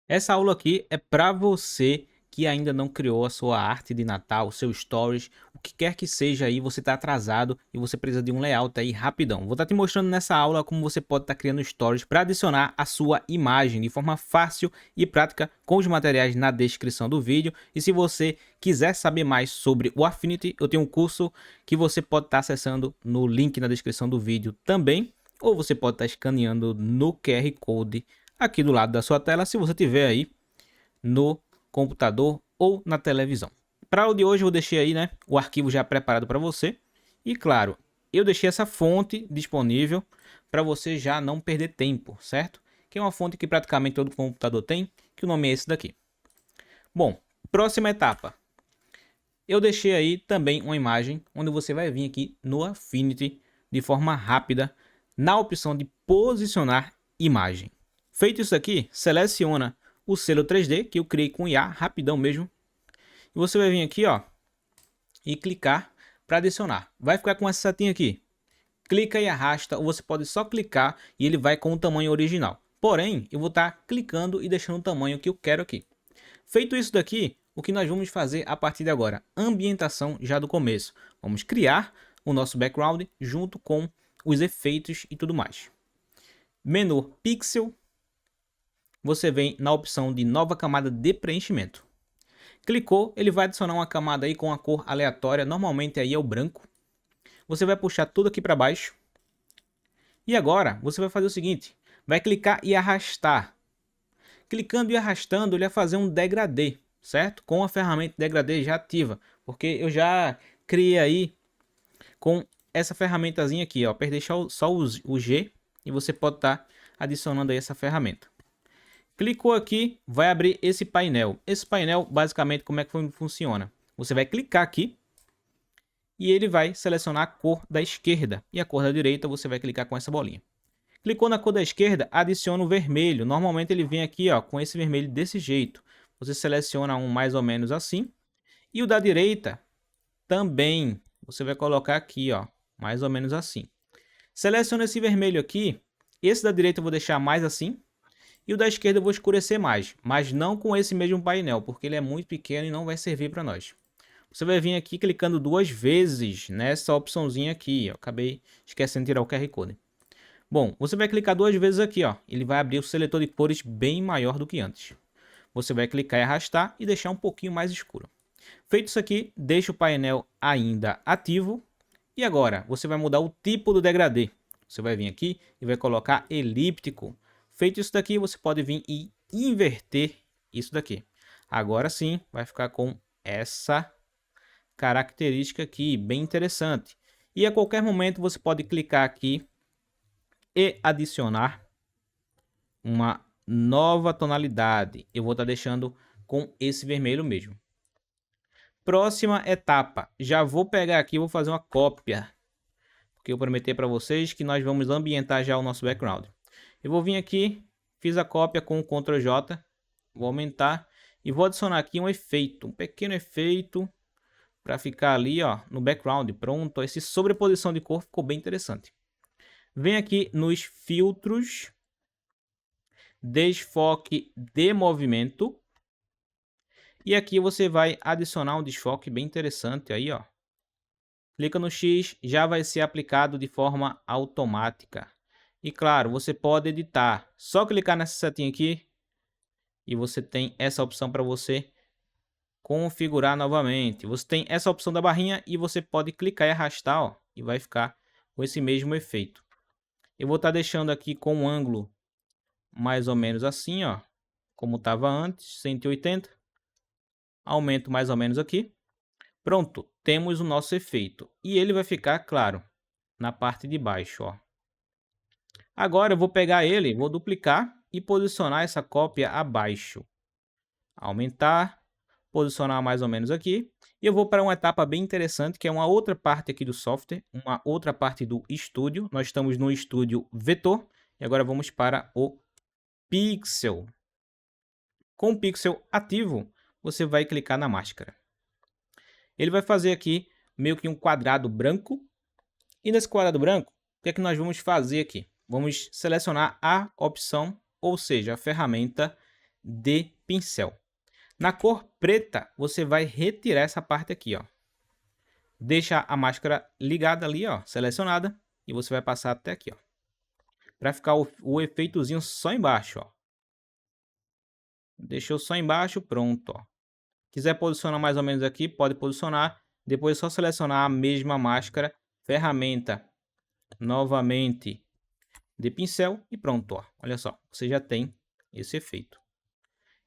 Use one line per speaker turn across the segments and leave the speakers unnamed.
Essa aula aqui é para você que ainda não criou a sua arte de Natal, o seu stories, o que quer que seja aí, você está atrasado e você precisa de um layout aí rapidão. Vou estar te mostrando nessa aula como você pode estar criando stories para adicionar a sua imagem de forma fácil e prática com os materiais na descrição do vídeo. E se você quiser saber mais sobre o Affinity, eu tenho um curso que você pode estar acessando no link na descrição do vídeo também, ou você pode estar escaneando no QR Code aqui do lado da sua tela, se você tiver aí no computador ou na televisão. Para o de hoje eu deixei aí, né, o arquivo já preparado para você. E claro, eu deixei essa fonte disponível para você já não perder tempo, certo? Que é uma fonte que praticamente todo computador tem, que o nome é esse daqui. Bom, próxima etapa. Eu deixei aí também uma imagem onde você vai vir aqui no Affinity de forma rápida na opção de posicionar imagem. Feito isso aqui, seleciona o selo 3D que eu criei com IA, rapidão mesmo. E você vai vir aqui, ó, e clicar para adicionar. Vai ficar com essa setinha aqui. Clica e arrasta, ou você pode só clicar e ele vai com o tamanho original. Porém, eu vou estar clicando e deixando o tamanho que eu quero aqui. Feito isso daqui, o que nós vamos fazer a partir de agora? Ambientação já do começo. Vamos criar o nosso background junto com os efeitos e tudo mais. Menu Pixel. Você vem na opção de nova camada de preenchimento. Clicou, ele vai adicionar uma camada aí com a cor aleatória, normalmente aí é o branco. Você vai puxar tudo aqui para baixo. E agora, você vai fazer o seguinte, vai clicar e arrastar. Clicando e arrastando, ele vai fazer um degradê, certo? Com a ferramenta degradê já ativa, porque eu já criei aí com essa ferramentazinha aqui, ó, para deixar só o G e você pode estar adicionando aí essa ferramenta. Clicou aqui, vai abrir esse painel. Esse painel, basicamente, como é que funciona? Você vai clicar aqui e ele vai selecionar a cor da esquerda. E a cor da direita você vai clicar com essa bolinha. Clicou na cor da esquerda, adiciona o vermelho. Normalmente ele vem aqui, ó, com esse vermelho desse jeito. Você seleciona um mais ou menos assim. E o da direita também. Você vai colocar aqui, ó, mais ou menos assim. Seleciona esse vermelho aqui. Esse da direita eu vou deixar mais assim. E o da esquerda eu vou escurecer mais, mas não com esse mesmo painel, porque ele é muito pequeno e não vai servir para nós. Você vai vir aqui clicando duas vezes nessa opçãozinha aqui, ó. Acabei esquecendo de tirar o QR Code. Bom, você vai clicar duas vezes aqui, ó. Ele vai abrir o seletor de cores bem maior do que antes. Você vai clicar e arrastar e deixar um pouquinho mais escuro. Feito isso aqui, deixa o painel ainda ativo. E agora, você vai mudar o tipo do degradê. Você vai vir aqui e vai colocar elíptico. Feito isso daqui, você pode vir e inverter isso daqui. Agora sim, vai ficar com essa característica aqui, bem interessante. E a qualquer momento você pode clicar aqui e adicionar uma nova tonalidade. Eu vou estar deixando com esse vermelho mesmo. Próxima etapa. Já vou pegar aqui e vou fazer uma cópia, porque eu prometi para vocês que nós vamos ambientar já o nosso background. Eu vou vir aqui, fiz a cópia com o Ctrl J, vou aumentar e vou adicionar aqui um efeito, um pequeno efeito para ficar ali, ó, no background. Pronto, essa sobreposição de cor ficou bem interessante. Vem aqui nos filtros, desfoque de movimento e aqui você vai adicionar um desfoque bem interessante aí, ó. Clica no X, já vai ser aplicado de forma automática. E claro, você pode editar. Só clicar nessa setinha aqui e você tem essa opção para você configurar novamente. Você tem essa opção da barrinha e você pode clicar e arrastar, ó, e vai ficar com esse mesmo efeito. Eu vou estar deixando aqui com um ângulo mais ou menos assim, ó, como estava antes, 180. Aumento mais ou menos aqui. Pronto, temos o nosso efeito. E ele vai ficar, claro, na parte de baixo, ó. Agora eu vou pegar ele, vou duplicar e posicionar essa cópia abaixo. Aumentar, posicionar mais ou menos aqui. E eu vou para uma etapa bem interessante, que é uma outra parte aqui do software, uma outra parte do estúdio. Nós estamos no estúdio Vetor e agora vamos para o Pixel. Com o Pixel ativo, você vai clicar na máscara. Ele vai fazer aqui meio que um quadrado branco. E nesse quadrado branco, o que é que nós vamos fazer aqui? Vamos selecionar a opção, ou seja, a ferramenta de pincel. Na cor preta, você vai retirar essa parte aqui, ó. Deixa a máscara ligada ali, ó, selecionada, e você vai passar até aqui, ó, para ficar o efeitozinho só embaixo, ó. Deixou só embaixo, pronto, ó. Quiser posicionar mais ou menos aqui, pode posicionar. Depois é só selecionar a mesma máscara, ferramenta, novamente de pincel e pronto, ó. Olha só, você já tem esse efeito.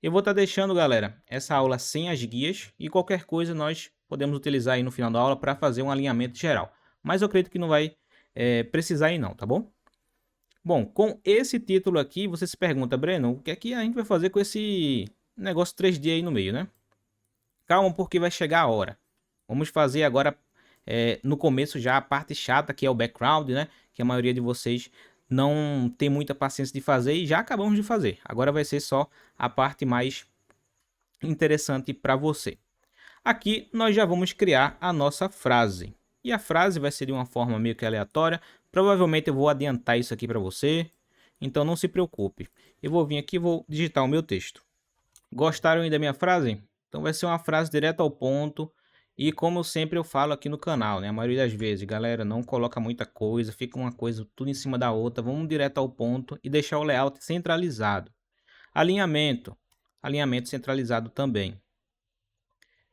Eu vou estar deixando, galera, essa aula sem as guias e qualquer coisa nós podemos utilizar aí no final da aula para fazer um alinhamento geral. Mas eu acredito que não vai precisar aí não, tá bom? Bom, com esse título aqui, você se pergunta, Breno, o que é que a gente vai fazer com esse negócio 3D aí no meio, né? Calma, porque vai chegar a hora. Vamos fazer agora, no começo já, a parte chata, que é o background, né? Que a maioria de vocês não tem muita paciência de fazer e já acabamos de fazer. Agora vai ser só a parte mais interessante para você. Aqui nós já vamos criar a nossa frase. E a frase vai ser de uma forma meio que aleatória. Provavelmente eu vou adiantar isso aqui para você. Então não se preocupe. Eu vou vir aqui e vou digitar o meu texto. Gostaram aí da minha frase? Então vai ser uma frase direta ao ponto. E como sempre eu falo aqui no canal, né? A maioria das vezes, galera, não coloca muita coisa. Fica uma coisa tudo em cima da outra. Vamos direto ao ponto e deixar o layout centralizado. Alinhamento. Alinhamento centralizado também.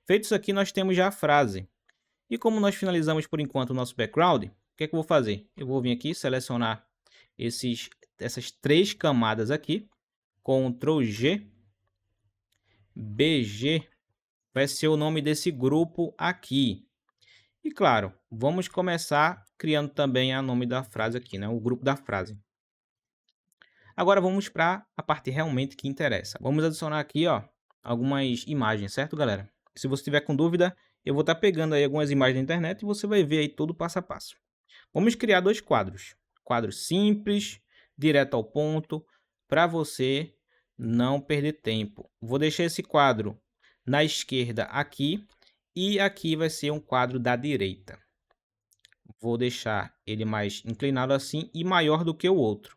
Feito isso aqui, nós temos já a frase. E como nós finalizamos por enquanto o nosso background, o que é que eu vou fazer? Eu vou vir aqui, selecionar essas 3 camadas aqui, Ctrl G, BG, vai ser o nome desse grupo aqui. E claro, vamos começar criando também o nome da frase aqui, né? O grupo da frase. Agora vamos para a parte realmente que interessa. Vamos adicionar aqui, ó, algumas imagens, certo, galera? Se você tiver com dúvida, eu vou estar pegando aí algumas imagens da internet e você vai ver aí tudo passo a passo. Vamos criar 2 quadros. Quadro simples, direto ao ponto, para você não perder tempo. Vou deixar esse quadro na esquerda aqui e aqui vai ser um quadro da direita. Vou deixar ele mais inclinado assim e maior do que o outro.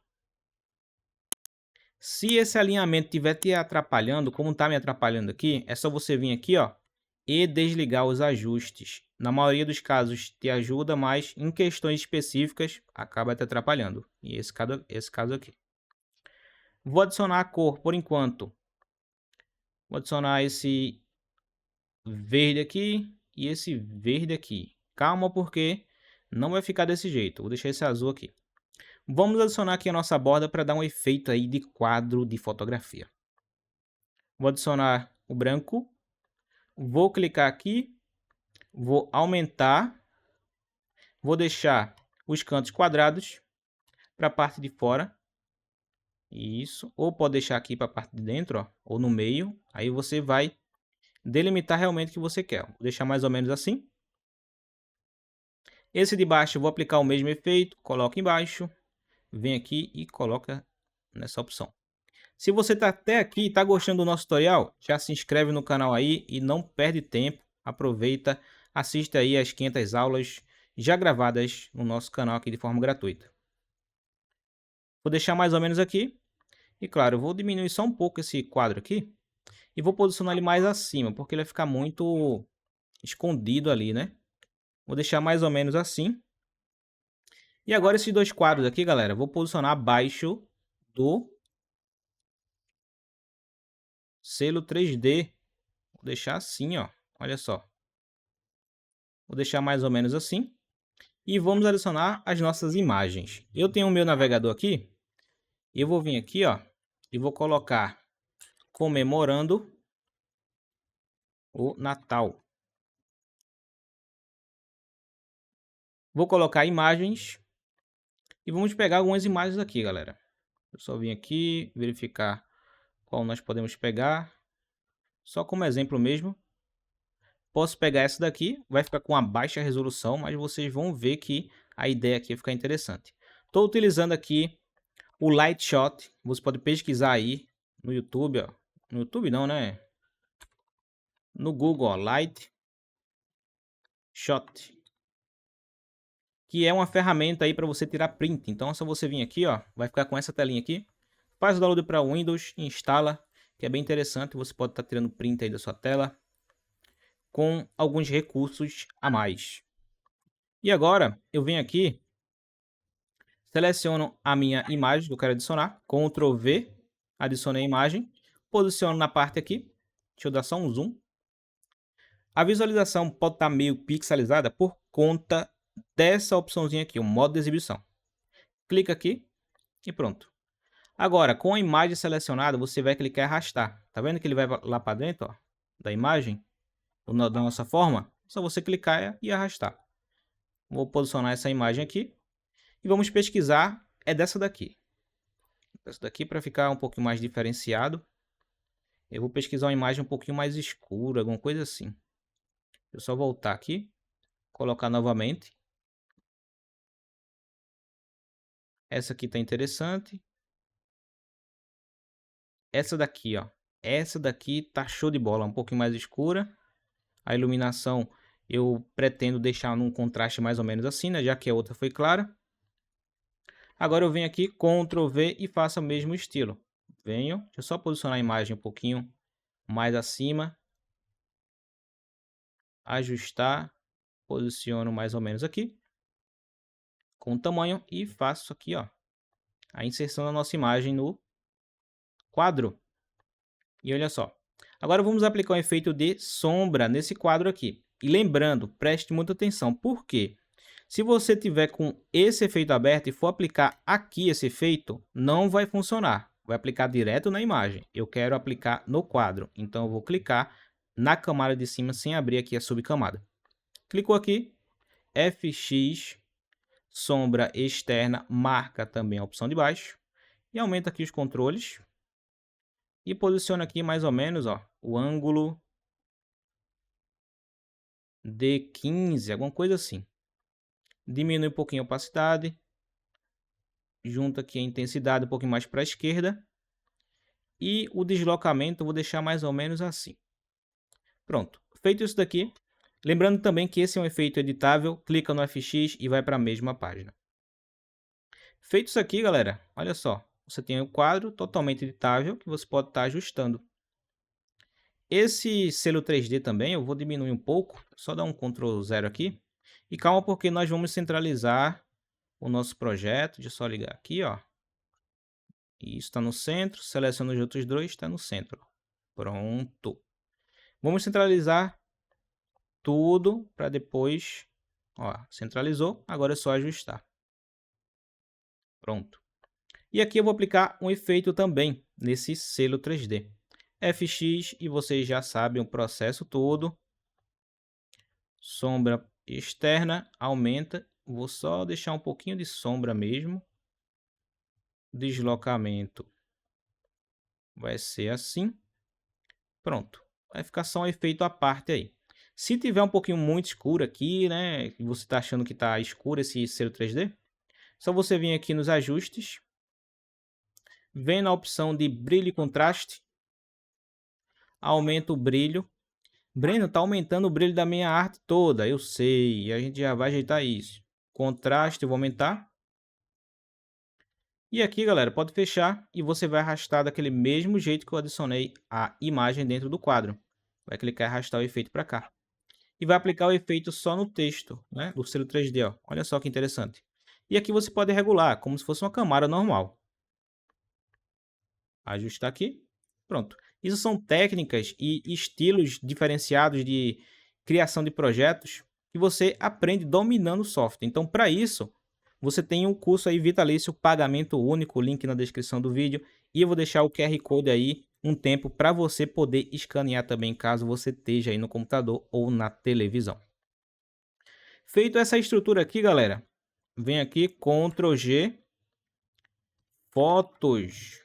Se esse alinhamento estiver te atrapalhando, como está me atrapalhando aqui, é só você vir aqui, ó, e desligar os ajustes. Na maioria dos casos te ajuda, mas em questões específicas acaba te atrapalhando. E esse caso aqui. Vou adicionar a cor por enquanto. Vou adicionar esse verde aqui e esse verde aqui. Calma, porque não vai ficar desse jeito. Vou deixar esse azul aqui. Vamos adicionar aqui a nossa borda para dar um efeito aí de quadro de fotografia. Vou adicionar o branco. Vou clicar aqui. Vou aumentar. Vou deixar os cantos quadrados para a parte de fora. Isso. Ou pode deixar aqui para a parte de dentro, ó, ou no meio. Aí você vai delimitar realmente o que você quer. Vou deixar mais ou menos assim. Esse de baixo eu vou aplicar o mesmo efeito. Coloco embaixo. Vem aqui e coloca nessa opção. Se você está até aqui e está gostando do nosso tutorial, já se inscreve no canal aí e não perde tempo. Aproveita, assista aí as 500 aulas já gravadas no nosso canal aqui de forma gratuita. Vou deixar mais ou menos aqui. E claro, eu vou diminuir só um pouco esse quadro aqui. E vou posicionar ele mais acima, porque ele vai ficar muito escondido ali, né? Vou deixar mais ou menos assim. E agora esses 2 quadros aqui, galera, vou posicionar abaixo do selo 3D. Vou deixar assim, ó. Olha só. Vou deixar mais ou menos assim. E vamos adicionar as nossas imagens. Eu tenho o meu navegador aqui. Eu vou vir aqui, ó. E vou colocar comemorando o Natal. Vou colocar imagens. E vamos pegar algumas imagens aqui, galera. Eu só vim aqui verificar qual nós podemos pegar. Só como exemplo mesmo. Posso pegar essa daqui, vai ficar com uma baixa resolução, mas vocês vão ver que a ideia aqui vai ficar interessante. Estou utilizando aqui o Lightshot, você pode pesquisar aí no YouTube, ó. No YouTube não, né? No Google, ó, Lightshot, que é uma ferramenta aí para você tirar print. Então é só você vir aqui, ó, vai ficar com essa telinha aqui. Faz o download para Windows, instala que é bem interessante. Você pode estar tirando print aí da sua tela com alguns recursos a mais. E agora eu venho aqui, seleciono a minha imagem que eu quero adicionar, Ctrl V, adicionei a imagem, posiciono na parte aqui, deixa eu dar só um zoom. A visualização pode estar meio pixelizada por conta dessa opçãozinha aqui, o modo de exibição. Clica aqui e pronto. Agora, com a imagem selecionada, você vai clicar e arrastar. Tá vendo que ele vai lá para dentro, ó, da imagem, da nossa forma? É só você clicar e arrastar. Vou posicionar essa imagem aqui e vamos pesquisar, é dessa daqui. Essa daqui para ficar um pouquinho mais diferenciado. Eu vou pesquisar uma imagem um pouquinho mais escura, alguma coisa assim. Deixa eu só voltar aqui, colocar novamente. Essa aqui tá interessante. Essa daqui, ó. Essa daqui tá show de bola, um pouquinho mais escura. A iluminação eu pretendo deixar num contraste mais ou menos assim, né? Já que a outra foi clara. Agora eu venho aqui, Ctrl V e faço o mesmo estilo. Venho, deixa eu só posicionar a imagem um pouquinho mais acima. Ajustar, posiciono mais ou menos aqui. Com o tamanho e faço aqui, ó, a inserção da nossa imagem no quadro. E olha só. Agora vamos aplicar um efeito de sombra nesse quadro aqui. E lembrando, preste muita atenção, porque se você tiver com esse efeito aberto e for aplicar aqui esse efeito, não vai funcionar. Vai aplicar direto na imagem. Eu quero aplicar no quadro. Então eu vou clicar na camada de cima sem abrir aqui a subcamada. Clicou aqui, FX, sombra externa, marca também a opção de baixo. E aumenta aqui os controles. E posiciona aqui mais ou menos, ó, o ângulo de 15, alguma coisa assim. Diminui um pouquinho a opacidade. Junta aqui a intensidade um pouquinho mais para a esquerda. E o deslocamento eu vou deixar mais ou menos assim. Pronto. Feito isso daqui. Lembrando também que esse é um efeito editável. Clica no FX e vai para a mesma página. Feito isso aqui, galera. Olha só. Você tem o quadro totalmente editável que você pode estar ajustando. Esse selo 3D também eu vou diminuir um pouco, só dar um Ctrl 0 aqui. E calma porque nós vamos centralizar o nosso projeto. Deixa eu só ligar aqui, ó. E isso está no centro, seleciono os outros dois, está no centro. Pronto. Vamos centralizar tudo para depois, ó, centralizou, agora é só ajustar. Pronto. E aqui eu vou aplicar um efeito também nesse selo 3D. FX e vocês já sabem o processo todo. Sombra externa, aumenta. Vou só deixar um pouquinho de sombra mesmo. Deslocamento vai ser assim. Pronto. Vai ficar só um efeito à parte aí. Se tiver um pouquinho muito escuro aqui, né? E você está achando que está escuro esse selo 3D, só você vir aqui nos ajustes. Vem na opção de brilho e contraste. Aumenta o brilho. Breno, tá aumentando o brilho da minha arte toda. Eu sei. A gente já vai ajeitar isso. Contraste, eu vou aumentar. E aqui, galera, pode fechar e você vai arrastar daquele mesmo jeito que eu adicionei a imagem dentro do quadro. Vai clicar e arrastar o efeito para cá. E vai aplicar o efeito só no texto, né? Do selo 3D, ó. Olha só que interessante. E aqui você pode regular, como se fosse uma camada normal. Ajustar aqui. Pronto. Isso são técnicas e estilos diferenciados de criação de projetos que você aprende dominando o software. Então, para isso, você tem um curso aí vitalício, pagamento único, link na descrição do vídeo. E eu vou deixar o QR Code aí um tempo para você poder escanear também, caso você esteja aí no computador ou na televisão. Feito essa estrutura aqui, galera, vem aqui, Ctrl G, fotos.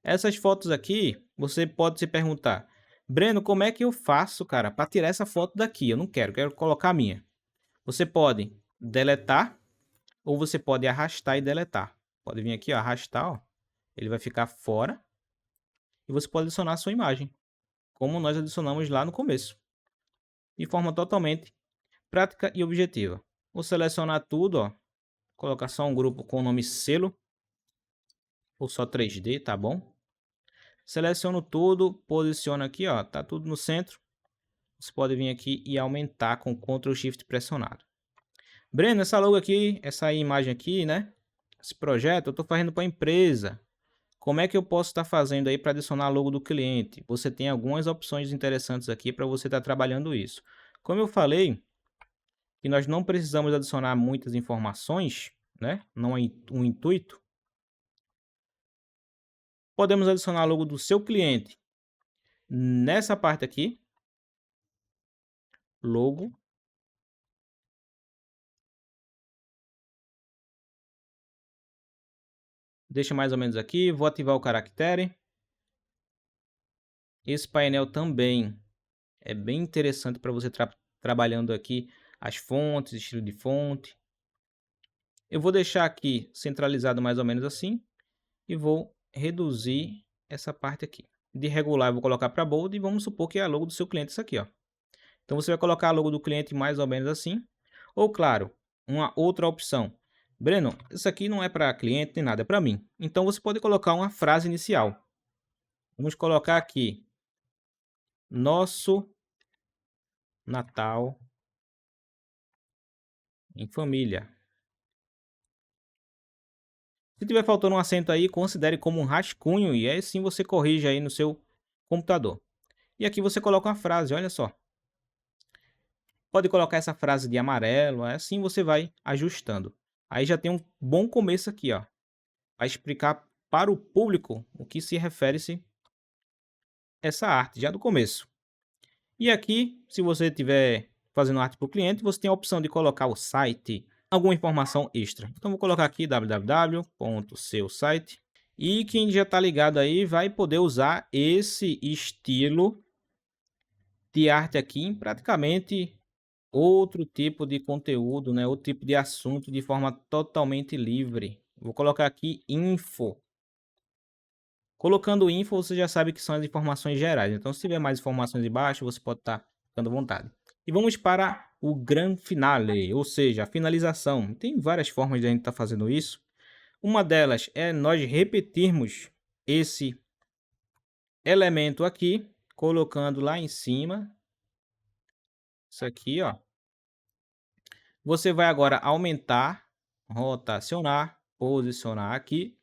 Essas fotos aqui, você pode se perguntar, Breno, como é que eu faço, cara, para tirar essa foto daqui? Eu não quero colocar a minha. Você pode deletar ou você pode arrastar e deletar. Pode vir aqui, ó, arrastar, ó. Ele vai ficar fora e você pode adicionar a sua imagem, como nós adicionamos lá no começo, de forma totalmente prática e objetiva. Vou selecionar tudo, ó, colocar só um grupo com o nome selo ou só 3D, tá bom? Seleciono tudo, posiciono aqui, ó, tá tudo no centro. Você pode vir aqui e aumentar com Ctrl Shift pressionado. Breno, essa logo aqui, essa imagem aqui, né? Esse projeto eu estou fazendo para a empresa. Como é que eu posso estar fazendo aí para adicionar logo do cliente? Você tem algumas opções interessantes aqui para você estar trabalhando isso. Como eu falei, que nós não precisamos adicionar muitas informações, né? Não é um intuito. Podemos adicionar logo do seu cliente nessa parte aqui, logo. Deixa mais ou menos aqui, vou ativar o caractere. Esse painel também é bem interessante para você trabalhando aqui as fontes, estilo de fonte. Eu vou deixar aqui centralizado mais ou menos assim e vou reduzir essa parte aqui. De regular eu vou colocar para bold e vamos supor que é a logo do seu cliente isso aqui, ó. Então você vai colocar a logo do cliente mais ou menos assim. Ou claro, uma outra opção. Breno, isso aqui não é para cliente nem nada, é para mim. Então você pode colocar uma frase inicial. Vamos colocar aqui: nosso Natal em família. Se tiver faltando um acento aí, considere como um rascunho e aí sim você corrige aí no seu computador. E aqui você coloca uma frase, olha só. Pode colocar essa frase de amarelo, assim você vai ajustando. Aí já tem um bom começo aqui, ó. Vai explicar para o público o que se refere-se essa arte, já do começo. E aqui, se você estiver fazendo arte para o cliente, você tem a opção de colocar o site, alguma informação extra. Então vou colocar aqui www.seusite. E quem já está ligado aí vai poder usar esse estilo de arte aqui em praticamente outro tipo de conteúdo, né? Outro tipo de assunto de forma totalmente livre. Vou colocar aqui info. Colocando info, você já sabe que são as informações gerais. Então, se tiver mais informações embaixo, você pode estar ficando à vontade. E vamos para o grande finale, ou seja, a finalização. Tem várias formas de a gente estar fazendo isso. Uma delas é nós repetirmos esse elemento aqui, colocando lá em cima. Isso aqui, ó. Você vai agora aumentar, rotacionar, posicionar aqui.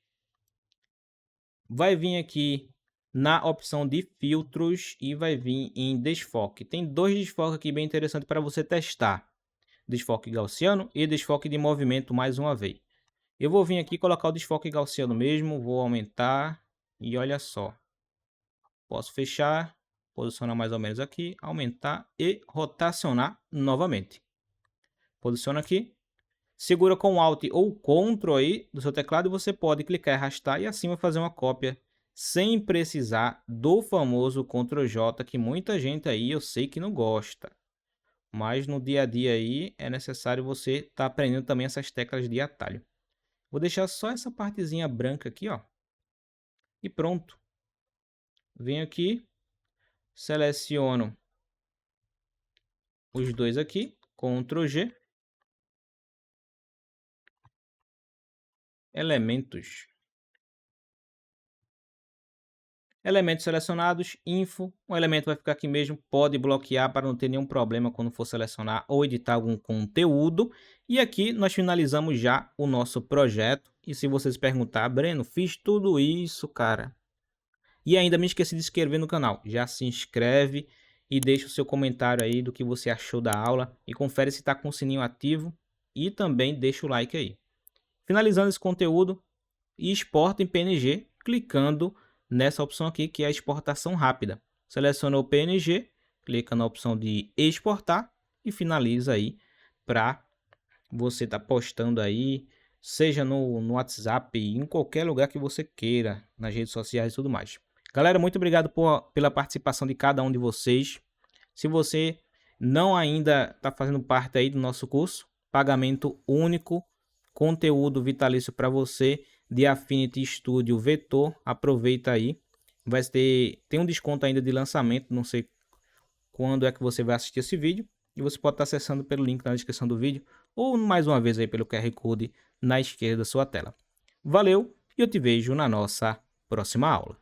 Vai vir aqui na opção de filtros e vai vir em desfoque. Tem dois desfoques aqui bem interessantes para você testar. Desfoque gaussiano e desfoque de movimento mais uma vez. Eu vou vir aqui colocar o desfoque gaussiano mesmo, vou aumentar e olha só. Posso fechar, posicionar mais ou menos aqui, aumentar e rotacionar novamente. Posiciona aqui. Segura com o Alt ou Ctrl aí do seu teclado e você pode clicar e arrastar e assim vai fazer uma cópia sem precisar do famoso Ctrl J que muita gente aí eu sei que não gosta. Mas no dia a dia aí é necessário você estar aprendendo também essas teclas de atalho. Vou deixar só essa partezinha branca aqui, ó. E pronto. Venho aqui, seleciono os dois aqui, Ctrl G. Elementos. Elementos selecionados, info, o elemento vai ficar aqui mesmo, pode bloquear para não ter nenhum problema quando for selecionar ou editar algum conteúdo. E aqui nós finalizamos já o nosso projeto. E se vocês perguntar, Breno, fiz tudo isso, cara. E ainda me esqueci de se inscrever no canal. Já se inscreve e deixa o seu comentário aí do que você achou da aula. E confere se está com o sininho ativo e também deixa o like aí. Finalizando esse conteúdo, exporta em PNG, clicando nessa opção aqui que é a exportação rápida. Seleciona o PNG, clica na opção de exportar e finaliza aí para você estar postando aí, seja no WhatsApp, em qualquer lugar que você queira, nas redes sociais e tudo mais. Galera, muito obrigado pela participação de cada um de vocês. Se você não ainda está fazendo parte aí do nosso curso, pagamento único, conteúdo vitalício para você de Affinity Studio Vetor, aproveita aí, tem um desconto ainda de lançamento, não sei quando é que você vai assistir esse vídeo, e você pode estar acessando pelo link na descrição do vídeo, ou mais uma vez aí pelo QR Code na esquerda da sua tela. Valeu, e eu te vejo na nossa próxima aula.